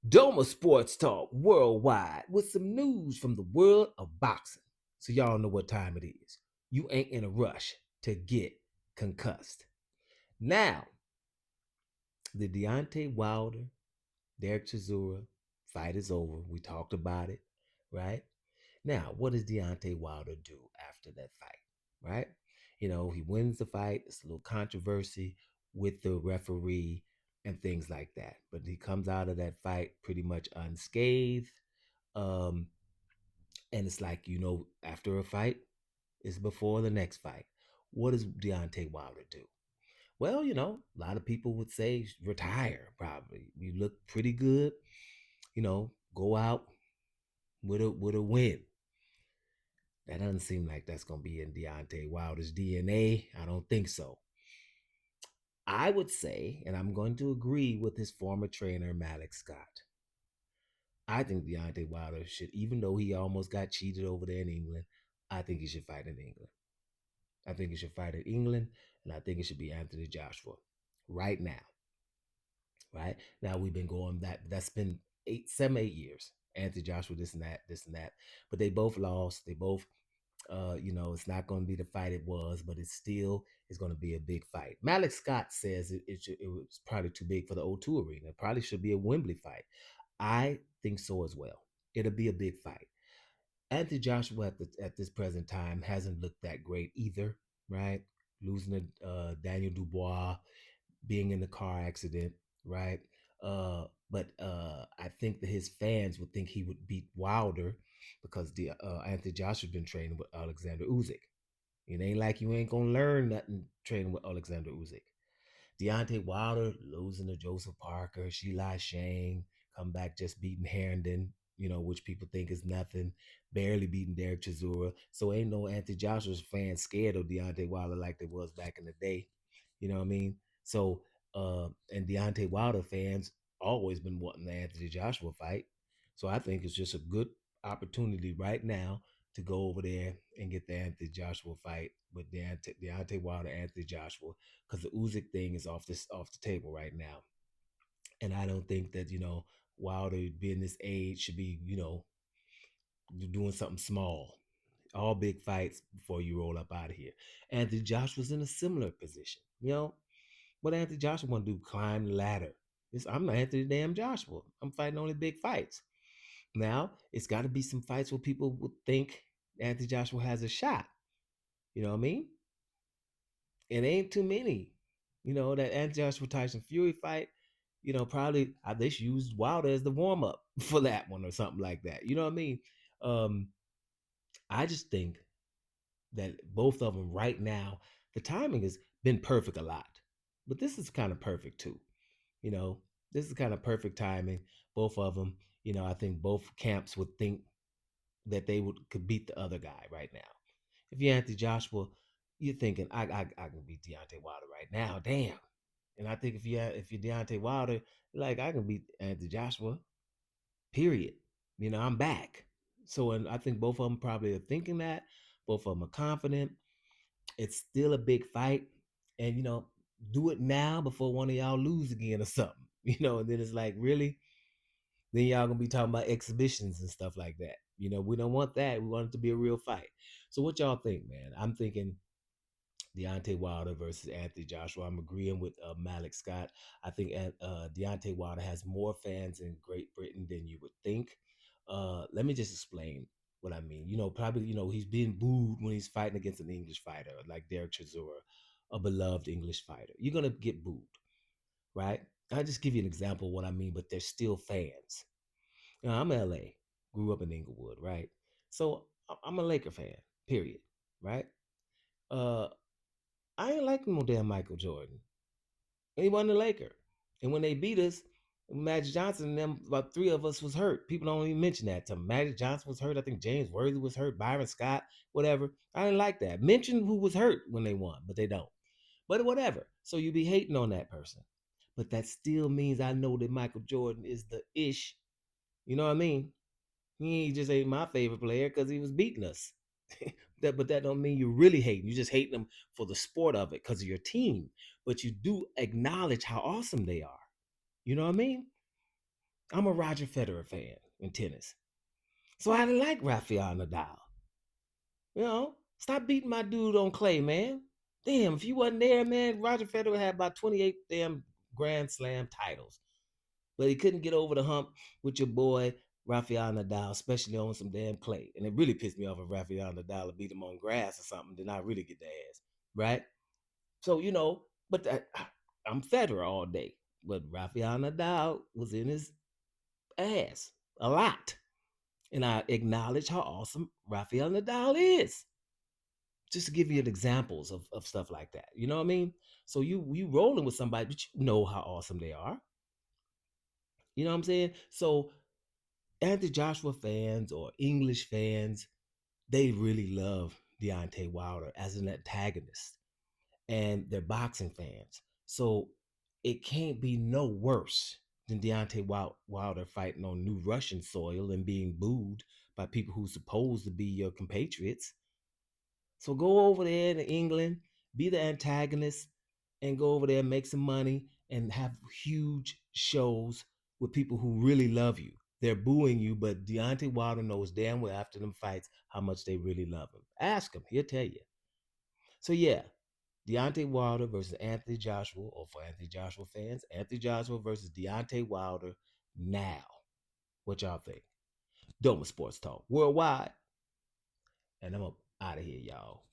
Doma Sports Talk worldwide with some news from the world of boxing. So y'all know what time it is. You ain't in a rush to get concussed. Now, the Deontay Wilder, Derek Chisora fight is over. We talked about it, right? Now, what does Deontay Wilder do after that fight, right? He wins the fight. It's a little controversy with the referee and things like that. But he comes out of that fight pretty much unscathed. Um, and it's like, after a fight, it's before the next fight. What does Deontay Wilder do? Well, a lot of people would say retire, probably. You look pretty good, go out with a win. That doesn't seem like that's gonna be in Deontay Wilder's DNA. I don't think so. I would say, and I'm going to agree with his former trainer, Malik Scott. I think Deontay Wilder should, even though he almost got cheated over there in England, I think he should fight in England. I think he should fight in England, and I think it should be Anthony Joshua right now. Right now, we've been going that. That's been 8 7 8 years. Anthony Joshua, this and that, this and that. But they both lost. They both it's not going to be the fight it was, but it still is going to be a big fight. Malik Scott says it was probably too big for the O2 Arena. It probably should be a Wembley fight. I think so as well. It'll be a big fight. Anthony Joshua at this present time hasn't looked that great either, right? Losing to Daniel Dubois, being in the car accident, right? But I think that his fans would think he would beat Wilder because the Anthony Joshua's been training with Alexander Usyk. It ain't like you ain't gonna learn nothing training with Alexander Usyk. Deontay Wilder losing to Joseph Parker, Sheila Shane, come back just beating Herndon, which people think is nothing, barely beating Derek Chisora. So ain't no Anthony Joshua's fans scared of Deontay Wilder like they was back in the day. You know what I mean? So and Deontay Wilder fans always been wanting the Anthony Joshua fight. So I think it's just a good opportunity right now to go over there and get the Anthony Joshua fight with Deontay Wilder, Anthony Joshua, because the Usyk thing is off the table right now, and I don't think that Wilder being this age should be doing something small. All big fights before you roll up out of here. Anthony Joshua's in a similar position. What Anthony Joshua want to do? Climb the ladder. I'm not Anthony damn Joshua. I'm fighting only big fights. Now it's got to be some fights where people would think Anthony Joshua has a shot. You know what I mean? It ain't too many. That Anthony Joshua Tyson Fury fight, probably they should use Wilder as the warm up for that one or something like that. You know what I mean? Um, I just think that both of them right now, the timing has been perfect a lot, but this is kind of perfect too. You know, this is kind of perfect timing. Both of them, I think both camps would think that they could beat the other guy right now. If you're Anthony Joshua, you're thinking I can beat Deontay Wilder right now. Damn. And I think if you're Deontay Wilder, like I can beat Anthony Joshua. Period. I'm back. So and I think both of them probably are thinking that. Both of them are confident. It's still a big fight, and do it now before one of y'all lose again or something. And then it's like really, then y'all gonna be talking about exhibitions and stuff like that. We don't want that. We want it to be a real fight. So what y'all think, man? I'm thinking Deontay Wilder versus Anthony Joshua. I'm agreeing with Malik Scott. I think Deontay Wilder has more fans in Great Britain than you would think. Let me just explain what I mean. Probably, he's being booed when he's fighting against an English fighter like Derek Chisora, a beloved English fighter. You're going to get booed, right? I'll just give you an example of what I mean, but they're still fans. I'm LA, grew up in Inglewood, right? So I'm a Laker fan, period, right? Uh, I ain't like no damn Michael Jordan. And he wasn't a Laker. And when they beat us, Magic Johnson and them, about three of us was hurt. People don't even mention that to me. Magic Johnson was hurt. I think James Worthy was hurt. Byron Scott, whatever. I didn't like that. Mention who was hurt when they won, but they don't. But whatever. So you be hating on that person. But that still means I know that Michael Jordan is the ish. You know what I mean? He just ain't my favorite player because he was beating us. But that don't mean you really hate him. You just hate them for the sport of it because of your team. But you do acknowledge how awesome they are. You know what I mean? I'm a Roger Federer fan in tennis. So I didn't like Rafael Nadal. Stop beating my dude on clay, man. Damn, if you wasn't there, man, Roger Federer had about 28 damn Grand Slam titles. But he couldn't get over the hump with your boy Rafael Nadal, especially on some damn clay. And it really pissed me off if Rafael Nadal beat him on grass or something, then I really get the ass, right? So, but I'm Federer all day. But Rafael Nadal was in his ass a lot. And I acknowledge how awesome Rafael Nadal is. Just to give you examples of stuff like that. You know what I mean? So you rolling with somebody, but you know how awesome they are. You know what I'm saying? So Anthony Joshua fans or English fans, they really love Deontay Wilder as an antagonist. And they're boxing fans. So it can't be no worse than Deontay Wilder fighting on new Russian soil and being booed by people who's supposed to be your compatriots. So go over there to England, be the antagonist, and go over there and make some money and have huge shows with people who really love you. They're booing you, but Deontay Wilder knows damn well after them fights how much they really love him. Ask him, he'll tell you. So yeah, Deontay Wilder versus Anthony Joshua, or for Anthony Joshua fans, Anthony Joshua versus Deontay Wilder now. What y'all think? Doma Sports Talk Worldwide. And I'm out of here, y'all.